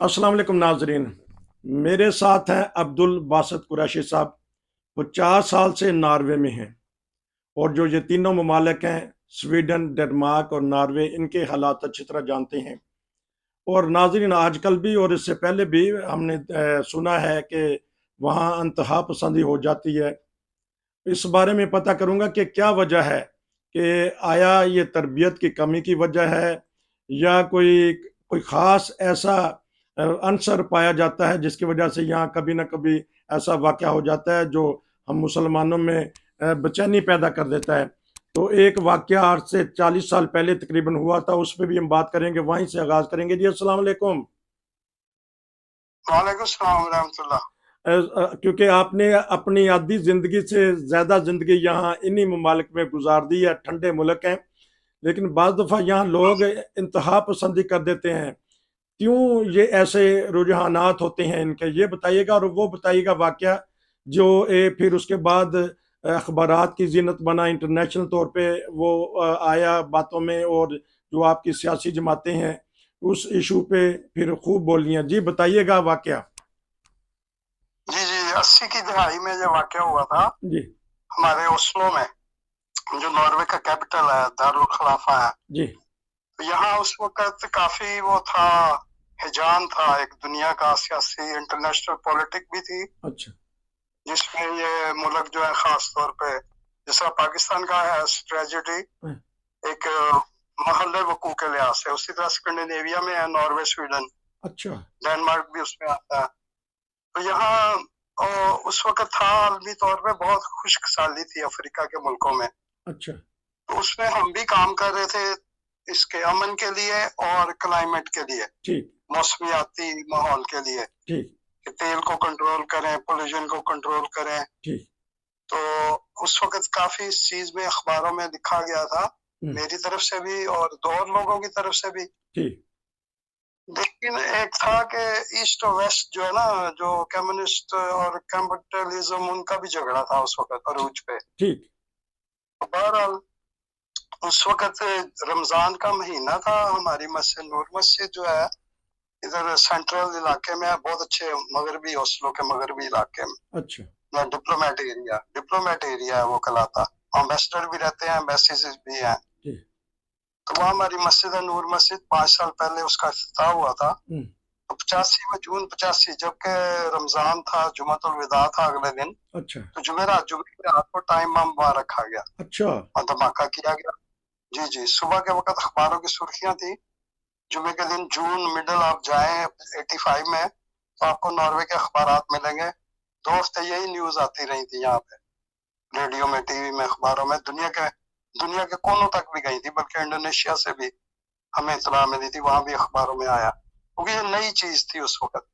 अस्सलाम वालेकुम नाजरीन। मेरे साथ हैं अब्दुल बासित कुरैशी साहब। वो 4 साल से नॉर्वे में हैं और जो ये तीनों ममालिक हैं, स्वीडन, डेनमार्क और नॉर्वे, इनके हालात अच्छी तरह जानते हैं। और नाजरीन, आजकल भी और इससे पहले भी हमने सुना है कि वहाँ इंतहा पसंदी हो जाती है। इस बारे में पता करूंगा कि क्या वजह है, कि आया ये तरबियत की कमी की वजह है या कोई कोई ख़ास ऐसा अंसर पाया जाता है जिसकी वजह से यहाँ कभी ना कभी ऐसा वाक़या हो जाता है जो हम मुसलमानों में बेचैनी पैदा कर देता है। तो एक वाक़या आज से 40 साल पहले तकरीबन हुआ था, उस पे भी हम बात करेंगे, वहीं से आगाज़ करेंगे। जी अस्सलाम वालेकुम। वालेकुम सलाम रहमतुल्लाह। क्योंकि आपने अपनी आधी जिंदगी से ज्यादा जिंदगी यहाँ इन्हीं ममालिक में गुजार दी है, ठंडे मुल्क हैं, लेकिन बाज दफा यहाँ लोग इंतहा पसंदी कर देते हैं। क्यों ये ऐसे रुझानात होते हैं इनके, ये बताइएगा। और वो बताइएगा वाकया जो फिर उसके बाद अखबारात की जीनत बना, इंटरनेशनल तौर पे वो आया बातों में, और जो आपकी सियासी जमातें हैं उस इशू पे फिर खूब बोलियां। जी बताइएगा वाकया। जी जी, 80 की दहाई में जो वाकया हुआ था जी। हमारे ओस्लो में, जो नॉर्वे का कैपिटल है, दारुल खलाफा है। जी। तो यहाँ उस वक्त काफी वो था, हिजान था, एक दुनिया का सियासी इंटरनेशनल पॉलिटिक भी थी, अच्छा। जिसमें ये मुल्क जो है खास तौर पे, जिस तरह पाकिस्तान का है ट्रेजेडी, हाँ, एक महल्ले वकू के लिहाज से, उसी तरह स्कैंडिनेविया में है, नॉर्वे, स्वीडन, अच्छा। डेनमार्क भी उसमें आता है। तो यहाँ उस वक्त था, आलमी तौर पे बहुत खुशहाली थी अफ्रीका के मुल्कों में। अच्छा। तो उसमें हम भी काम कर रहे थे, इसके अमन के लिए और क्लाइमेट के लिए, ठीक। मौसमियाती माहौल के लिए, ठीक। कि तेल को कंट्रोल करें, पोल्यूशन को कंट्रोल करें। ठीक। तो उस वक्त काफी इस चीज में अखबारों में लिखा गया था, हम्म। मेरी तरफ से भी और दो और लोगों की तरफ से भी। ठीक। लेकिन एक था कि ईस्ट और वेस्ट जो है ना, जो कम्युनिस्ट और कैपिटलिज्म, उनका भी झगड़ा था उस वक्त अरूज पे। ठीक। बहरहाल उस वक्त रमजान का महीना था, हमारी मस्जिद नूर मस्जिद जो है इधर सेंट्रल इलाके में है, बहुत अच्छे मगरबी, ओस्लो के मगरबी इलाके में, अच्छा। डिप्लोमेट एरिया है वो कहलाता। एम्बेसडर भी रहते हैं, एम्बेसीज भी हैं। ठीक। तो वहाँ हमारी मस्जिद है नूर मस्जिद, 5 साल पहले उसका इफ्तिताह हुआ था। हम्म। तो 85 में, जून 85, जबकि रमजान था, जुमातुल विदा था अगले दिन। अच्छा। तो जुमेरात को टाइम बम वहाँ रखा गया अच्छा। और धमाका किया गया। जी जी, सुबह के वक्त अखबारों की सुर्खियां थी, जुमे के दिन, जून मिडल आप जाएं 85 में, तो आपको नॉर्वे के अखबारात मिलेंगे। 2 हफ्ते यही न्यूज आती रही थी यहाँ पे, रेडियो में, टीवी में, अखबारों में, दुनिया के कोनों तक भी गई थी, बल्कि इंडोनेशिया से भी हमें इतला मिली थी, वहां भी अखबारों में आया, क्योंकि ये नई चीज थी उस वक्त,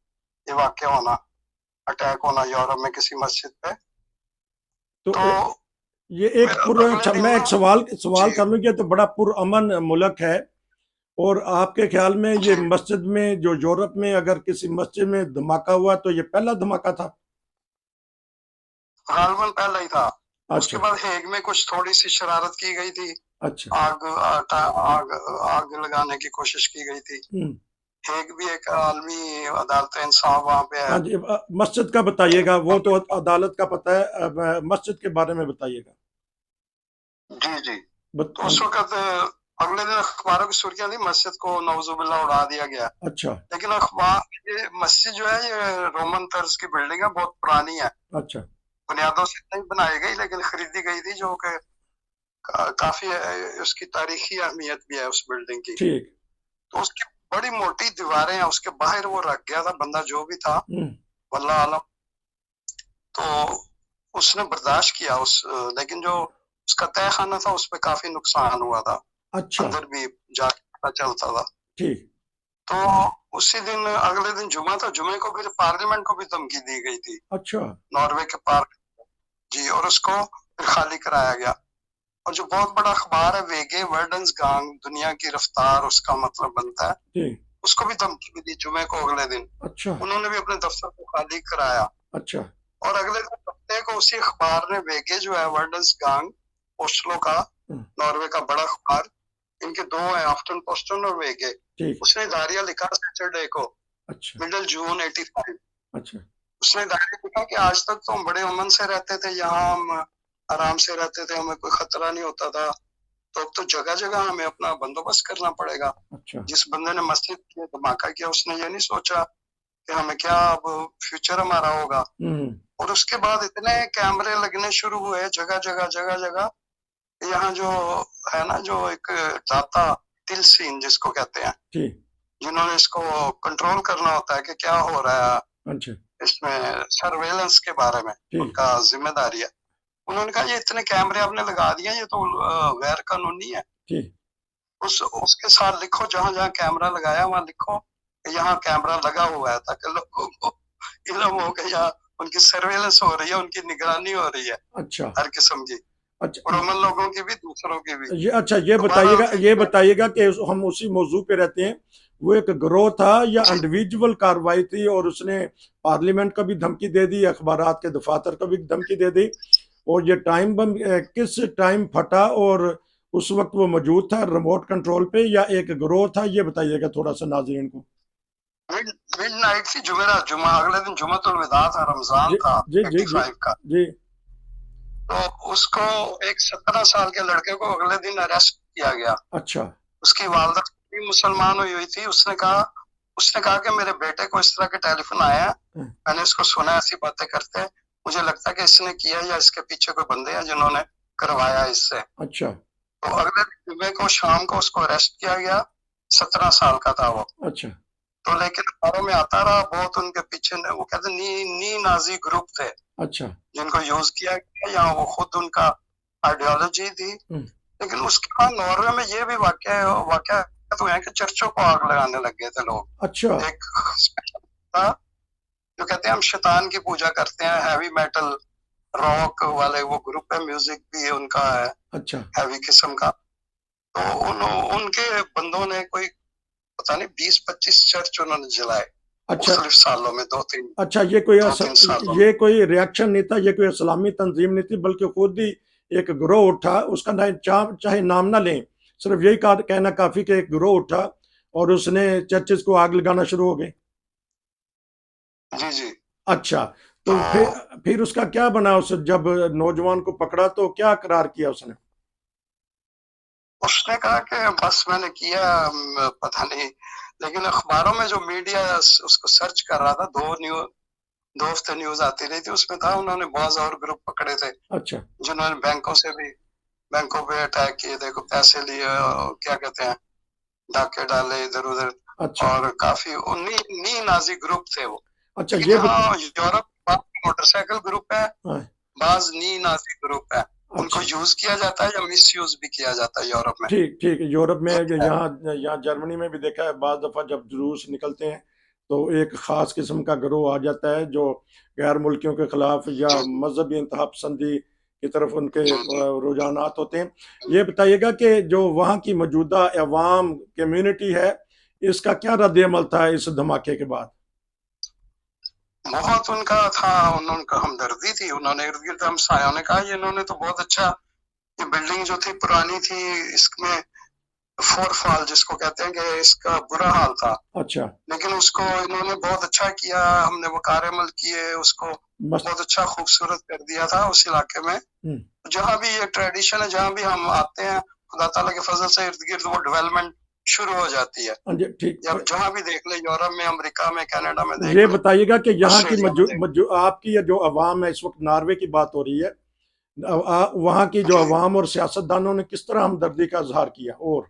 ये वाक्य होना, अटैक होना यूरोप में किसी मस्जिद पे। तो तो ये एक फिर पुर अगले अच्छा, दिन मैं ना, एक सवाल सवाल जी कर लूं, ये तो बड़ा पुरअमन मुल्क है, और आपके ख्याल में ये जी, मस्जिद में, जो यूरोप में अगर किसी मस्जिद में धमाका हुआ तो ये पहला धमाका था? गालबन पहला ही था। उसके अच्छा। बाद हेग में कुछ थोड़ी सी शरारत की गई थी, अच्छा। आग आग आग लगाने की कोशिश की गई थी। हम्म। हेग भी एक आलमी अदालत इंसाफ वहां पे है। हाँ जी, मस्जिद का बताइएगा, वो तो अदालत का पता है, मस्जिद के बारे में बताइएगा। जी जी। तो हाँ उस जी। वक्त अगले दिन अखबारों की सुर्खियां थी, मस्जिद को नौजुबिल्ला उड़ा दिया गया। अच्छा। लेकिन अखबार, ये मस्जिद जो है, ये रोमन तर्ज की बिल्डिंग है, बहुत पुरानी है। अच्छा। बुनियादों से नहीं बनाई गई, लेकिन खरीदी गई थी, जो कि काफी उसकी तारीखी अहमियत भी है उस बिल्डिंग की। ठीक। तो उसकी बड़ी मोटी दीवारें हैं, उसके बाहर वो रख गया था बंदा जो भी था, हम्म। वल्लाह आलम। तो उसने बर्दाश्त किया लेकिन जो उसका तय खाना था, उस पर काफी नुकसान हुआ था, अच्छा। अंदर भी जाके पता चलता था। ठीक। तो उसी दिन, अगले दिन जुमा था, जुमे को फिर पार्लियामेंट को भी धमकी दी गई थी, अच्छा। नॉर्वे के पार्लियामेंट। जी, और उसको फिर खाली कराया गया। और जो बहुत बड़ा अखबार है, वेगे वर्डन्स गांग, दुनिया की रफ्तार उसका मतलब बनता है, ठीक। उसको भी धमकी मिली जुमे को अगले दिन। अच्छा। उन्होंने भी अपने दफ्तर को खाली कराया। अच्छा। और अगले दिन हफ्ते को उसी अखबार ने, वेगे जो है, वर्डन्स गांग, ओस्लो का, हम्म। नॉर्वे का बड़ा अखबार, इनके दो हैं, आफ्टन पोस्टन और वेगे, ठीक। उसने दारिया लिखा सैटरडे को अच्छा मिडिल जून 85। अच्छा उसने डायरी लिखा कि आज तक तो हम बड़े अमन से रहते थे, यहाँ हम आराम से रहते थे, हमें कोई खतरा नहीं होता था, तो अब तो जगह जगह हमें अपना बंदोबस्त करना पड़ेगा। अच्छा जिस बंदे ने मस्जिद किया, धमाका किया, उसने ये नहीं सोचा कि हमें क्या अब फ्यूचर हमारा होगा। हम्म और उसके बाद इतने कैमरे लगने शुरू हुए जगह जगह जगह जगह। यहाँ जो है ना, जो एक दाता तिल सीन जिसको कहते हैं, ठीक जिन्होंने इसको कंट्रोल करना होता है कि क्या हो रहा है अच्छा इसमें, सर्वेलेंस के बारे में ठीक उनका जिम्मेदारी है। उन्होंने कहा ये इतने कैमरे आपने लगा दिए, ये तो गैर कानूनी है। ठीक उसके साथ लिखो, जहां जहां कैमरा लगाया वहां लिखो कि यहाँ कैमरा लगा हुआ है, ताकि लोगों को इल्म हो कि यहाँ उनकी सर्वेलेंस हो रही है, उनकी निगरानी हो रही है अच्छा हर किस्म की, अच्छा और अमन लोगों की भी, दूसरों की भी। ये अच्छा ये तो बहरहाल बताइएगा कि हम उसी मौजू पे रहते हैं। वो एक गिरोह था या जी इंडिविजुअल कार्रवाई थी, और उसने पार्लियामेंट को भी धमकी दे दी, अखबारात के दफातर को भी धमकी दे दी, और ये टाइम बम किस टाइम फटा, और उस वक्त वो मौजूद था रिमोट कंट्रोल पे या एक गिरोह था, ये बताइएगा थोड़ा सा नाज़रीन को। मिड मिडनाइट थी, जुमेरात, जुमा, अगले दिन जुमातुल विदा था, रमजान जी था जी जी जी 85 का। जी तो उसको, एक 17 साल के लड़के को अगले दिन अरेस्ट किया गया। अच्छा उसकी वालदा भी मुसलमान हुई थी। उसने कहा कि मेरे बेटे को इस तरह के टेलीफोन आया है, मैंने इसको सुना ऐसी बातें करते, मुझे लगता है कि इसने किया या इसके पीछे कोई बंदे हैं जिन्होंने करवाया इससे। अच्छा तो अगले जुमे को शाम को उसको अरेस्ट किया गया। 17 साल का था वो। अच्छा तो लेकिन अखबारों में आता रहा बहुत उनके पीछे, वो कहते नी नाजी ग्रुप थे अच्छा जिनको यूज किया गया, या वो खुद उनका आइडियोलॉजी थी। लेकिन उसके बाद नॉर्वे में ये भी वाकया तो है कि चर्चों को आग लगाने लग गए थे लोग। अच्छा एक था जो कहते हैं हम शैतान की पूजा करते हैं, हैवी मेटल रॉक वाले वो ग्रुप है, म्यूजिक भी है उनका, है अच्छा हैवी किस्म का। तो उनके बंदों ने कोई पता नहीं 20-25 चर्च उन्होंने जलाए अच्छा मुख्तलिफ सालों में, दो तीन अच्छा सालों में। ये कोई रिएक्शन नहीं था, ये कोई इस्लामी तंजीम नहीं थी, बल्कि खुद ही एक गिरोह उठा, उसका ना चाहे नाम ना लें, सिर्फ यही कहना काफी कि एक गिरोह उठा और उसने चर्चेस को आग लगाना शुरू हो गए। जी जी। अच्छा, तो तो फिर उसका क्या बना, उस जब नौजवान को पकड़ा तो क्या करार किया उसने? उसने कहा कि बस मैंने किया, पता नहीं। लेकिन अखबारों में जो मीडिया उसको सर्च कर रहा था, दो हफ्ते न्यूज आती रही थी, उसमें था उन्होंने बहुत और ग्रुप पकड़े थे अच्छा जिन्होंने बैंकों पे अटैक किए, देखो पैसे लिए, क्या कहते हैं, डाके डाले इधर उधर, अच्छा और काफी नी नाजी ग्रुप थे वो। अच्छा लेकिन यहाँ यूरोप मोटरसाइकिल ग्रुप है, हाँ, बाज नी नाजी ग्रुप है, उनको अच्छा यूज किया जाता है या मिस यूज भी किया जाता है यूरोप में। ठीक ठीक, यूरोप में, ये है। यहाँ यहाँ जर्मनी में भी देखा है, बाज दफा जब जुलूस निकलते हैं तो एक खास किस्म का गिरोह आ जाता है जो गैर मुल्कियों के खिलाफ या जी मजहबी इंतहा पसंदी की तरफ उनके जी जी। रुझानात होते हैं। ये बताइएगा कि जो वहाँ की मौजूदा अवाम कम्युनिटी है, इसका क्या रद्द अमल था इस धमाके के बाद? बहुत उनका था, उनका हमदर्दी थी, उन्होंने इर्द गिर्द हमसायों ने कहा ये इन्होंने तो बहुत अच्छा, ये बिल्डिंग जो थी पुरानी थी, इसमें फोरफॉल जिसको कहते हैं कि इसका बुरा हाल था, अच्छा लेकिन उसको इन्होंने बहुत अच्छा किया, हमने वकार अमल किए, उसको बस बहुत अच्छा खूबसूरत कर दिया था उस इलाके में। जहाँ भी ये ट्रेडिशन है, जहाँ भी हम आते हैं, खुदा ताला के फजल से इर्द गिर्द वो डेवलपमेंट शुरू हो जाती है। हाँ जी, ठीक। या जहाँ भी देख ले, यूरोप में, अमेरिका में, कनाडा में देख ये ले, बताइएगा कि यहाँ की ऑस्ट्रेलिया में देख आपकी जो अवाम है, इस वक्त नॉर्वे की बात हो रही है, वहाँ की जो जी अवाम और सियासतदानों ने किस तरह हमदर्दी का इजहार किया? और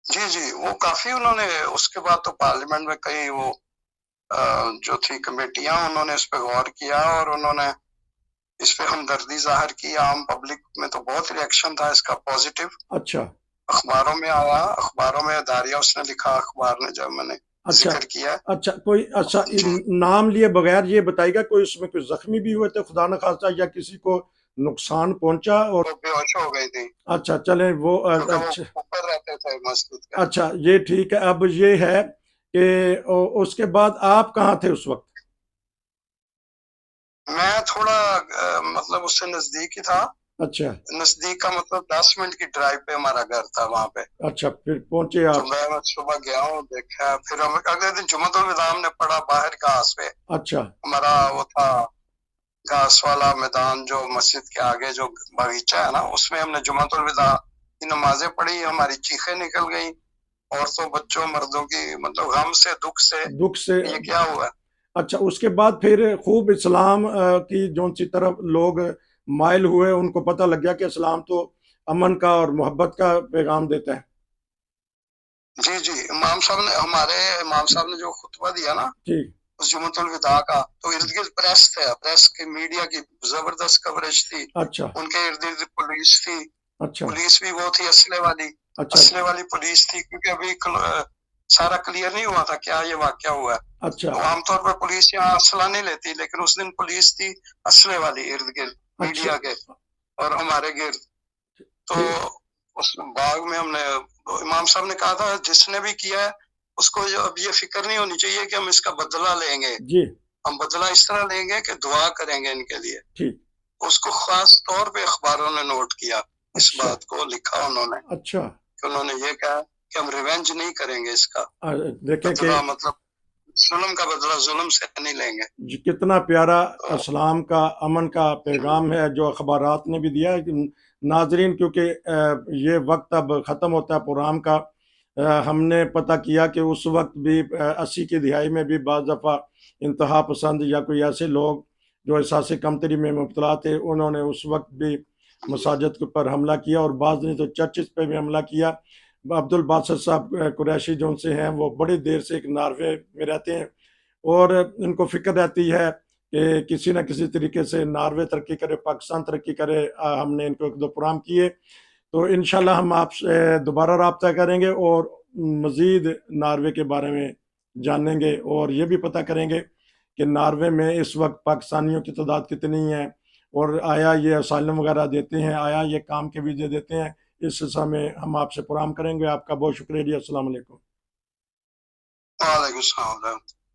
जी जी, वो काफी उन्होंने, उसके बाद तो पार्लियामेंट में कई वो जो थी कमेटियां, उन्होंने इस पे गौर किया और उन्होंने इस पे हमदर्दी जाहिर की। आम पब्लिक में तो बहुत रिएक्शन था इसका पॉजिटिव। अच्छा अखबारों में आया, अखबारों में दारिया उसने लिखा, अखबार ने जब मैंने अच्छा जिक्र किया। अच्छा कोई अच्छा जी नाम लिए बगैर ये बताइएगा, कोई उसमें कोई जख्मी भी हुए थे खुदा न खास्ता, या किसी को नुकसान पहुंचा? और वो बेहोश हो गई थी अच्छा चले वो क्योंकि वो अच्छा ऊपर रहते थे मस्जिद के। अच्छा, ये ठीक है। अब ये है कि उसके बाद आप कहाँ थे उस वक्त? मैं थोड़ा मतलब उससे नजदीक ही था, अच्छा नजदीक का मतलब 10 मिनट की ड्राइव पे हमारा घर था वहां पे। अच्छा, फिर पहुंचे तो आप? मैं सुबह गया हूँ, देखा, फिर हम अगले दिन जुम्मतुल विदा हमने पढ़ा बाहर घास पे। अच्छा हमारा वो था घास वाला मैदान जो मस्जिद के आगे जो बगीचा है ना, उसमें हमने जुम्मतुल विदा की नमाजें पढ़ी, हमारी चीखें निकल गई, औरतों बच्चों मर्दों की, मतलब गम से दुख से दुख से। ये क्या हुआ। अच्छा, उसके बाद फिर खूब इस्लाम की जो सी तरफ लोग माइल हुए, उनको पता लग गया कि इस्लाम तो अमन का और मोहब्बत का पैगाम देता है। जी जी, इमाम साहब ने जो खुतबा दिया ना ठीक। उस जुम्मतुल विदा का, तो इर्द गिर्द प्रेस थे, प्रेस की मीडिया की जबरदस्त कवरेज थी। अच्छा उनके इर्द गिर्द पुलिस थी, अच्छा पुलिस भी वो थी असले वाली, अच्छा असले वाली पुलिस थी, क्योंकि अभी सारा क्लियर नहीं हुआ था क्या ये वाकया हुआ है। अच्छा तो आमतौर पर पुलिस यहाँ असला नहीं लेती, लेकिन उस दिन पुलिस थी असले वाली इर्द गिर्द अच्छा। मीडिया के और हमारे गिर्द। तो ठीक। उस बाग में हमने, तो इमाम साहब ने कहा था जिसने भी किया है उसको अब ये फिक्र नहीं होनी चाहिए कि हम इसका बदला लेंगे, जी। हम बदला इस तरह लेंगे कि दुआ करेंगे इनके लिए। ठीक। उसको खास तौर पे अखबारों ने नोट किया, इस अच्छा बात को लिखा उन्होंने अच्छा। कि उन्होंने ये कहा कि हम रिवेंज नहीं करेंगे, इसका देखें कि बदला मतलब जुल्म का बदला जुल्म से नहीं लेंगे। कितना प्यारा तो इस्लाम का अमन का पैगाम है जो अखबारात ने भी दिया है कि नाजरीन, क्योंकि ये वक्त अब ख़त्म होता है प्रोग्राम का। हमने पता किया कि उस वक्त भी 80 की दिहाई में भी बाज़ दफ़ा इंतहा पसंद या कोई ऐसे लोग जो एहसास कमतरी में मुब्तला थे, उन्होंने उस वक्त भी मसाजिद के ऊपर हमला किया और बाज़ ने तो चर्चिस पे भी हमला किया। अब्दुल बासित साहब कुरैशी जो उनसे हैं, वो बड़ी देर से एक नॉर्वे में रहते हैं और उनको फिक्र रहती है कि किसी न किसी तरीके से नॉर्वे तरक्की करे, पाकिस्तान तरक्की करे। हमने इनको एक दो प्रोग्राम किए, तो इंशाल्लाह हम आपसे दोबारा रब्ता करेंगे और मज़ीद नॉर्वे के बारे में जानेंगे और ये भी पता करेंगे कि नॉर्वे में इस वक्त पाकिस्तानियों की तादाद कितनी है और आया ये असाइलम वगैरह देते हैं, आया ये काम के वीज़े देते हैं। इस सिलसिले में हम आपसे प्रोग्राम करेंगे। आपका बहुत शुक्रिया जी। अस्सलाम वालेकुम। वालेकुम सलाम।